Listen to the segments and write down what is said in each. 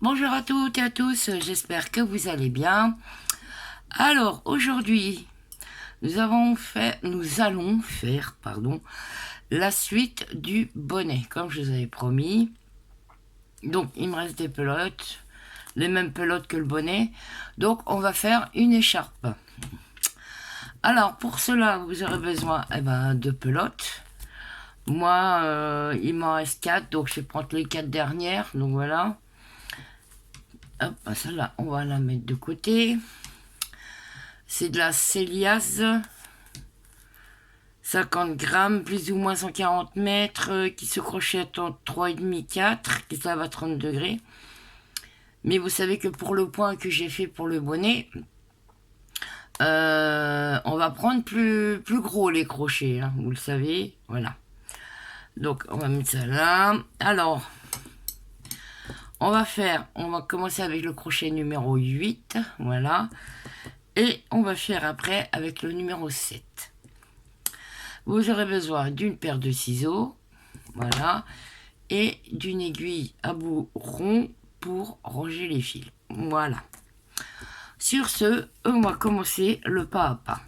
Bonjour à toutes et à tous, j'espère que vous allez bien. Alors aujourd'hui, nous allons faire, la suite du bonnet, comme je vous avais promis. Donc il me reste des pelotes, les mêmes pelotes que le bonnet. Donc on va faire une écharpe. Alors pour cela, vous aurez besoin de pelotes. Moi, il m'en reste 4, donc je vais prendre les 4 dernières. Donc voilà. Hop, celle-là, on va la mettre de côté. C'est de la Céliase, 50 grammes, plus ou moins 140 mètres, qui se crochette en 3,5-4, qui ça va à 30 degrés. Mais vous savez que pour le point que j'ai fait pour le bonnet, on va prendre plus gros les crochets, hein, vous le savez, voilà. Donc on va mettre ça là. Alors, on va commencer avec le crochet numéro 8, voilà. Et on va faire après avec le numéro 7. Vous aurez besoin d'une paire de ciseaux, voilà, et d'une aiguille à bout rond pour ranger les fils. Voilà. Sur ce, on va commencer le pas à pas.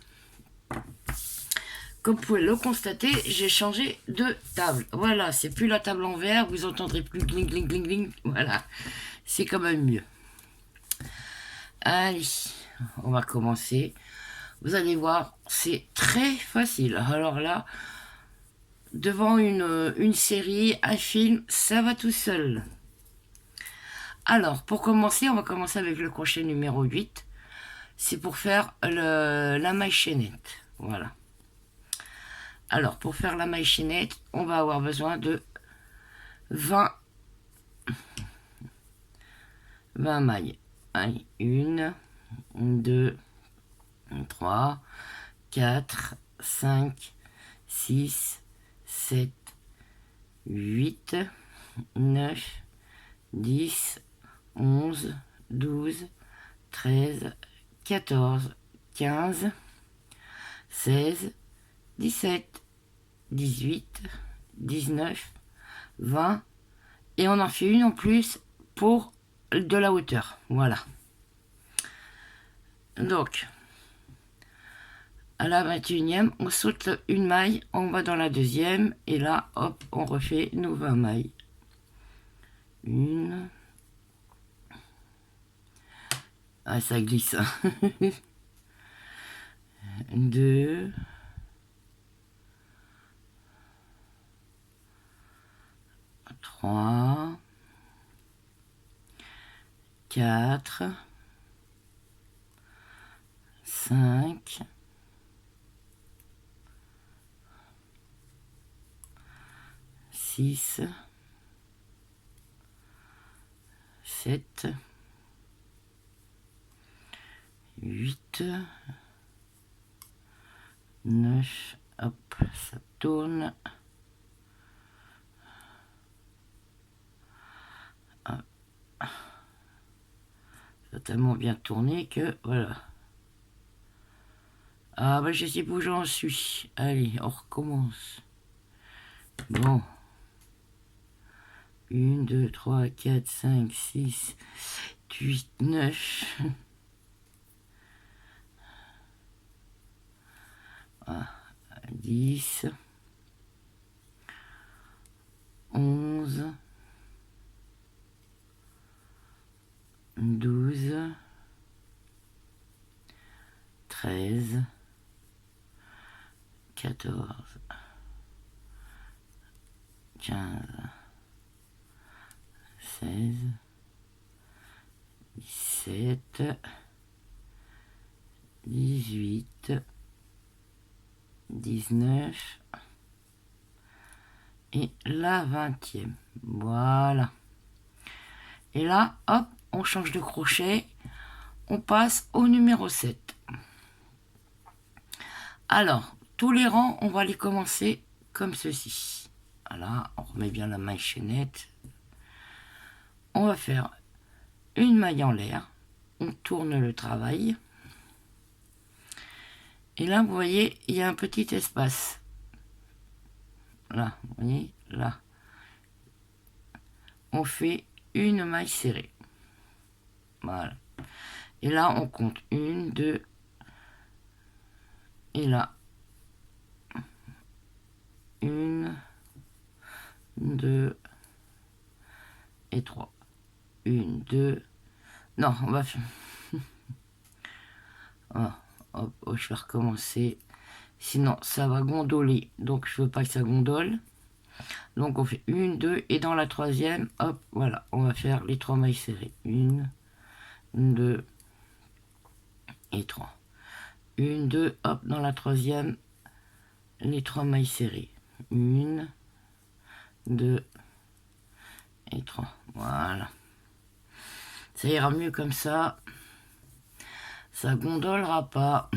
Comme vous pouvez le constater, j'ai changé de table. Voilà, c'est plus la table en verre, vous entendrez plus gling gling gling gling. Voilà, c'est quand même mieux. Allez, on va commencer. Vous allez voir, c'est très facile. Alors là, devant une série, un film, ça va tout seul. Alors, pour commencer, on va commencer avec le crochet numéro 8. C'est pour faire la maille chaînette. Voilà. Alors, pour faire la maille chaînette, on va avoir besoin de 20 mailles. Allez, 1, 2, 3, 4, 5, 6, 7, 8, 9, 10, 11, 12, 13, 14, 15, 16, 17, 18, 19, 20. Et on en fait une en plus pour de la hauteur. Voilà. Donc, à la 21e, on saute une maille, on va dans la deuxième. Et là, hop, on refait nos 20 mailles. Une. Ah, ça glisse. 2. 3. 4. 5. 6. 7. 8. 9. Hop, ça tourne. Ça a tellement bien tourné que voilà. Ah bah je sais pas où j'en suis. Allez, on recommence. Bon. 1, 2, 3, 4, 5, 6, 7, 8, 9. 10, 11, 12, 13, 14, 15, 16, 17, 18, 19 et la 20e. Voilà. Et là, hop, on change de crochet. On passe au numéro 7. Alors, tous les rangs, on va les commencer comme ceci. Voilà, on remet bien la maille chaînette. On va faire une maille en l'air. On tourne le travail. Et là, vous voyez, il y a un petit espace. Là, vous voyez, là. On fait une maille serrée. Voilà. Et là, on compte 1, 2, et là, 1, 2 et 3. 1, 2. Non, on va faire. Ah, hop, oh, je vais recommencer. Sinon, ça va gondoler. Donc, je veux pas que ça gondole. Donc, on fait 1, 2, et dans la troisième, hop, voilà, on va faire les 3 mailles serrées. 1, 2 et 3. 1, 2, hop, dans la troisième, les 3 mailles serrées. 1, 2 et 3. Voilà. Ça ira mieux comme ça. Ça gondolera pas.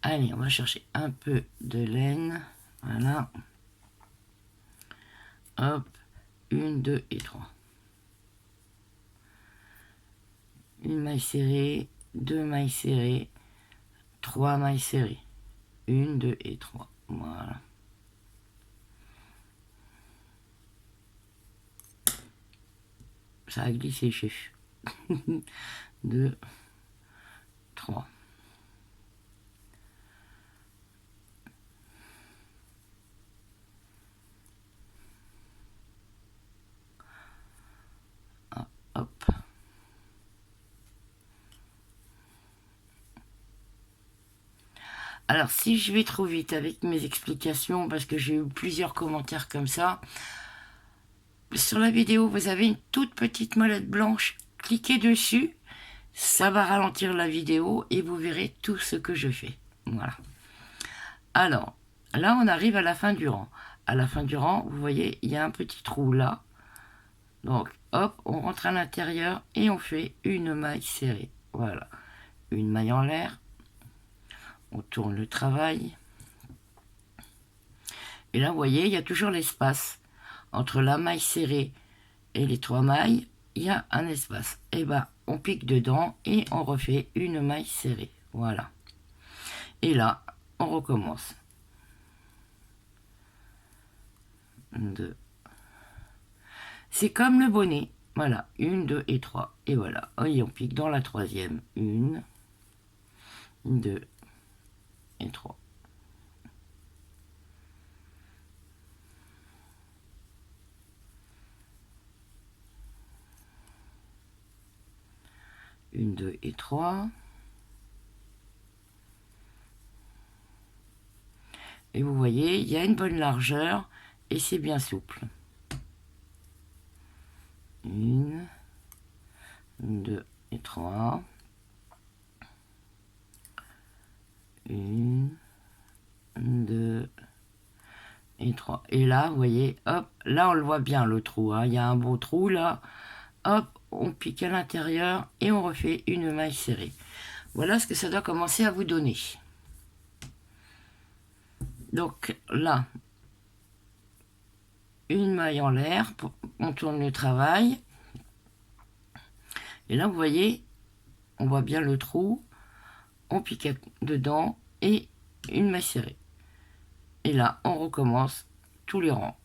Allez, on va chercher un peu de laine. Voilà. Hop. 1, 2 et 3. Une maille serrée, 2 mailles serrées, 3 mailles serrées. 1, 2 et 3. Voilà. Ça a glissé, chef. 2, 3. Hop. Alors, si je vais trop vite avec mes explications, parce que j'ai eu plusieurs commentaires comme ça, sur la vidéo, vous avez une toute petite molette blanche. Cliquez dessus, ça va ralentir la vidéo et vous verrez tout ce que je fais. Voilà. Alors, là, on arrive à la fin du rang. À la fin du rang, vous voyez, il y a un petit trou là. Donc, hop, on rentre à l'intérieur et on fait une maille serrée. Voilà. Une maille en l'air. On tourne le travail. Et là, vous voyez, il y a toujours l'espace. Entre la maille serrée et les 3 mailles, il y a un espace. Et ben, on pique dedans et on refait une maille serrée. Voilà. Et là, on recommence. 2. C'est comme le bonnet. Voilà, 1, 2 et 3. Et voilà. Et on pique dans la troisième. 1, 2 et 3. 1, 2 et 3. Et vous voyez, il y a une bonne largeur et c'est bien souple. 1, 2 et 3. 1, 2 et 3. Et là, vous voyez, hop, là on le voit bien le trou. Hein. Il y a un beau trou là. Hop, on pique à l'intérieur et on refait une maille serrée. Voilà ce que ça doit commencer à vous donner. Donc là, une maille en l'air, on tourne le travail. Et là, vous voyez, on voit bien le trou, on pique dedans et une maille serrée. Et là, on recommence tous les rangs.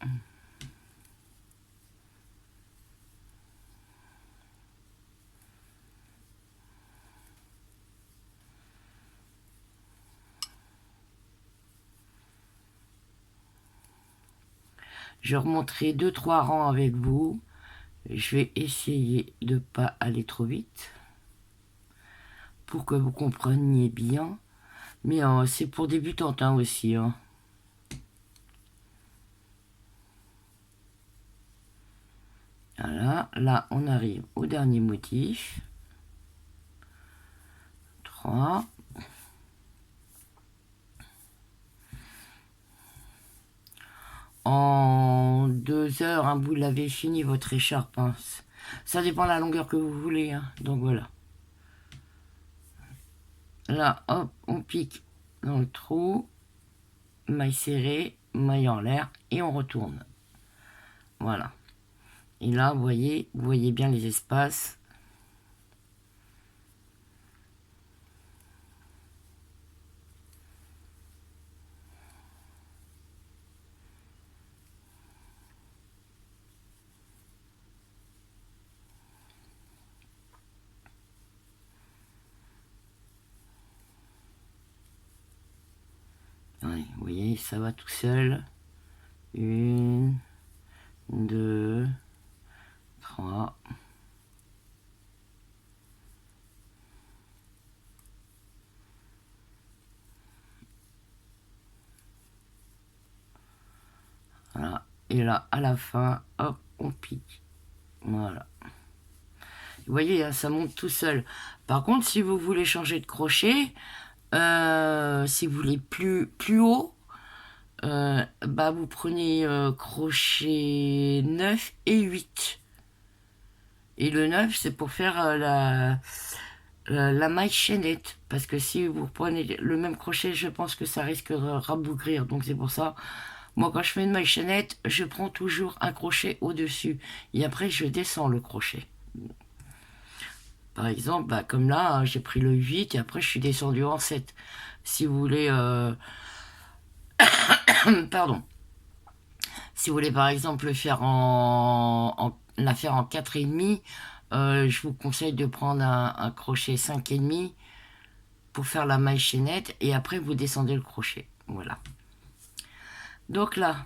Je remonterai 2-3 rangs avec vous. Je vais essayer de ne pas aller trop vite pour que vous compreniez bien. Mais c'est pour débutantes hein, aussi. Hein. Voilà, là on arrive au dernier motif. 3. En 2 heures, hein, vous l'avez fini votre écharpe. Hein. Ça dépend de la longueur que vous voulez. Hein. Donc voilà. Là, hop, on pique dans le trou. Maille serrée, maille en l'air et on retourne. Voilà. Et là, vous voyez bien les espaces. Allez, vous voyez, ça va tout seul. 1, 2, 3. Voilà. Et là, à la fin, hop, on pique. Voilà. Vous voyez, hein, ça monte tout seul. Par contre, si vous voulez changer de crochet, si vous voulez plus haut, bah vous prenez crochet 9 et 8. Et le 9, c'est pour faire la maille chaînette. Parce que si vous prenez le même crochet, je pense que ça risque de rabougrir. Donc c'est pour ça, moi quand je fais une maille chaînette, je prends toujours un crochet au-dessus. Et après, je descends le crochet. Par exemple, bah, comme là, j'ai pris le 8 et après je suis descendu en 7. Si vous voulez... pardon. Si vous voulez par exemple le faire la faire en 4,5, je vous conseille de prendre un crochet 5,5 pour faire la maille chaînette et après vous descendez le crochet. Voilà. Donc là,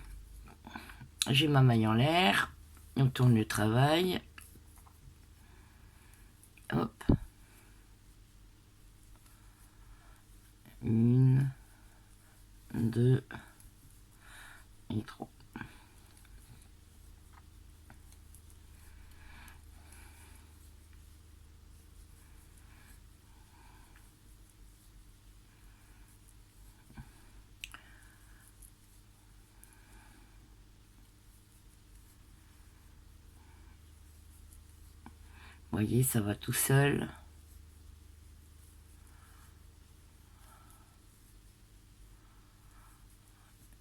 j'ai ma maille en l'air. On tourne le travail. Hop. 1, 2 et 3. Vous voyez, ça va tout seul.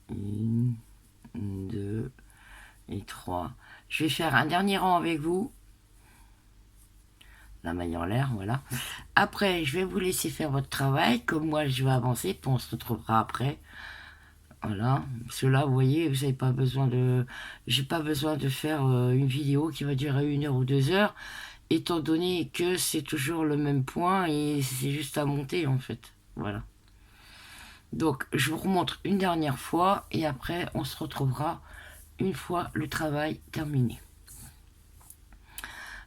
Une, 2 et 3. Je vais faire un dernier rang avec vous. La maille en l'air, voilà. Après, je vais vous laisser faire votre travail. Comme moi, je vais avancer, puis on se retrouvera après. Voilà. Parce que là, vous voyez, vous n'avez pas besoin de... J'ai pas besoin de faire une vidéo qui va durer 1 heure ou 2 heures, étant donné que c'est toujours le même point et c'est juste à monter, en fait. Voilà. Donc, je vous remontre une dernière fois et après, on se retrouvera une fois le travail terminé.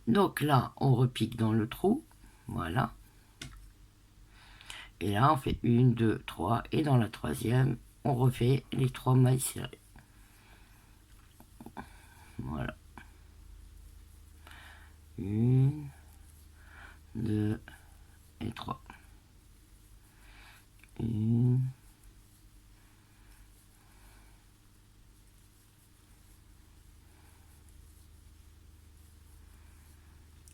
Donc là, on repique dans le trou. Voilà. Et là, on fait 1, 2, 3. Et dans la troisième, on refait les 3 mailles serrées. Voilà. 1, 2 et 3. 1.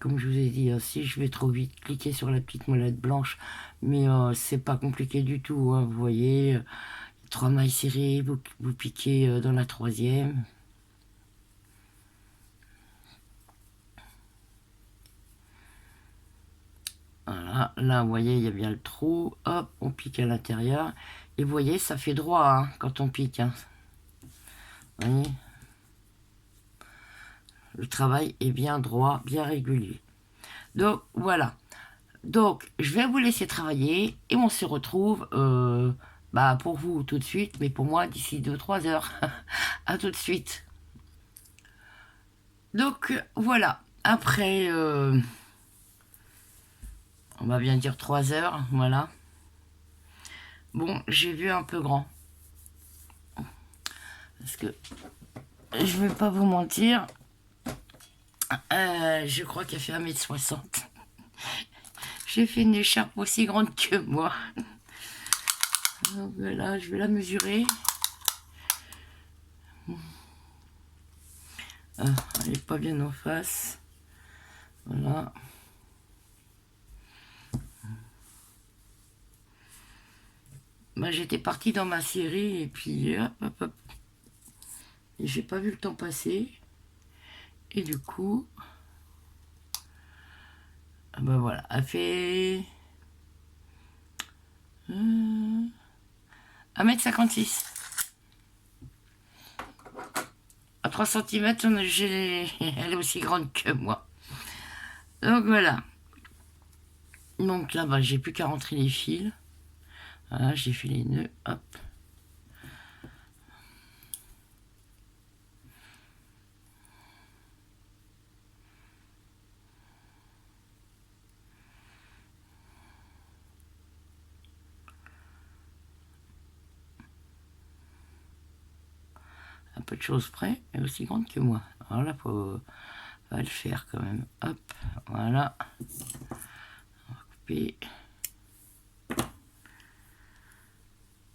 Comme je vous ai dit, si je vais trop vite, cliquez sur la petite molette blanche. Mais c'est pas compliqué du tout. Hein, vous voyez, 3 mailles serrées, vous piquez dans la troisième. Voilà, là, vous voyez, il y a bien le trou. Hop, on pique à l'intérieur. Et vous voyez, ça fait droit hein, quand on pique. Hein. Vous voyez, le travail est bien droit, bien régulier. Donc, voilà. Donc, je vais vous laisser travailler et on se retrouve bah, pour vous tout de suite, mais pour moi d'ici 2-3 heures. À tout de suite. Donc, voilà. Après, on va bien dire 3 heures, voilà. Bon, j'ai vu un peu grand. Parce que, je vais pas vous mentir, je crois qu'elle fait 1,60 m. J'ai fait une écharpe aussi grande que moi. Donc là, je vais la mesurer. Elle n'est pas bien en face. Voilà. Bah, j'étais partie dans ma série et puis hop, hop, hop. Et j'ai pas vu le temps passer. Et du coup, bah voilà, elle fait 1,56 m. À 3 cm, elle est aussi grande que moi. Donc voilà. Donc là, bah, j'ai plus qu'à rentrer les fils. Voilà, j'ai fait les nœuds, hop. peu de choses près, est aussi grande que moi. Alors là, va le faire quand même. Hop, voilà. On va couper.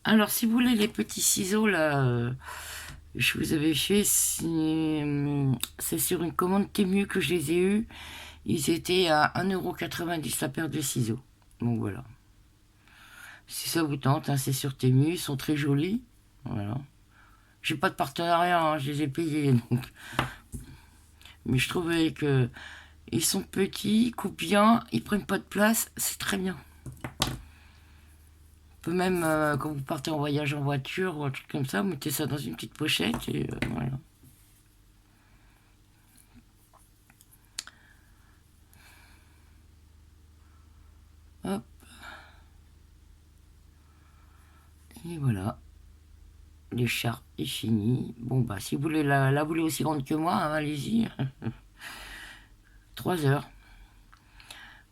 Alors, si vous voulez les petits ciseaux, là, je vous avais fait, c'est sur une commande Temu que je les ai eus. Ils étaient à 1,90 € la paire de ciseaux. Donc voilà. Si ça vous tente, hein, c'est sur Temu, ils sont très jolis. Voilà. J'ai pas de partenariat, hein, je les ai payés. Donc. Mais je trouvais que ils sont petits, ils coupent bien, ils prennent pas de place, c'est très bien. On peut même, quand vous partez en voyage en voiture ou un truc comme ça, vous mettez ça dans une petite pochette et voilà. Hop. Et voilà. L'écharpe est finie. Bon bah si vous voulez la voulez aussi grande que moi, hein, allez-y. 3 heures.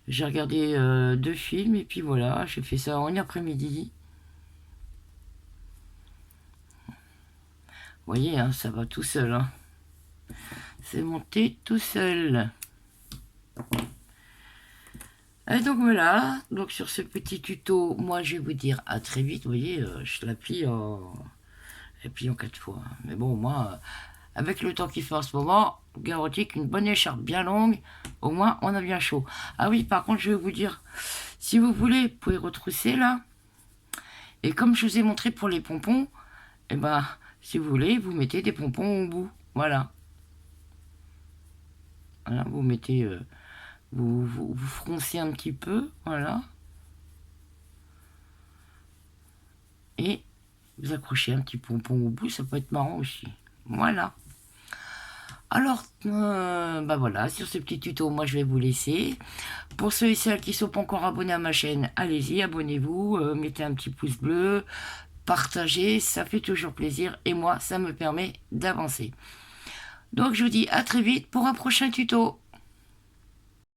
J'ai regardé 2 films et puis voilà, j'ai fait ça en une après-midi. Vous voyez, hein, ça va tout seul. Hein. C'est monté tout seul. Et donc voilà, donc sur ce petit tuto, moi je vais vous dire à très vite. Vous voyez, je la plie en 4 fois. Mais bon, moi, avec le temps qu'il fait en ce moment, garantie qu'une bonne écharpe bien longue, au moins on a bien chaud. Ah oui, par contre, je vais vous dire, si vous voulez, vous pouvez retrousser là. Et comme je vous ai montré pour les pompons, et ben, si vous voulez, vous mettez des pompons au bout. Voilà. Voilà, vous mettez, vous froncez un petit peu, voilà. Et vous accrochez un petit pompon au bout, ça peut être marrant aussi. Voilà. Alors, bah voilà, sur ce petit tuto, moi je vais vous laisser. Pour ceux et celles qui ne sont pas encore abonnés à ma chaîne, allez-y, abonnez-vous, mettez un petit pouce bleu, partagez, ça fait toujours plaisir et moi, ça me permet d'avancer. Donc je vous dis à très vite pour un prochain tuto.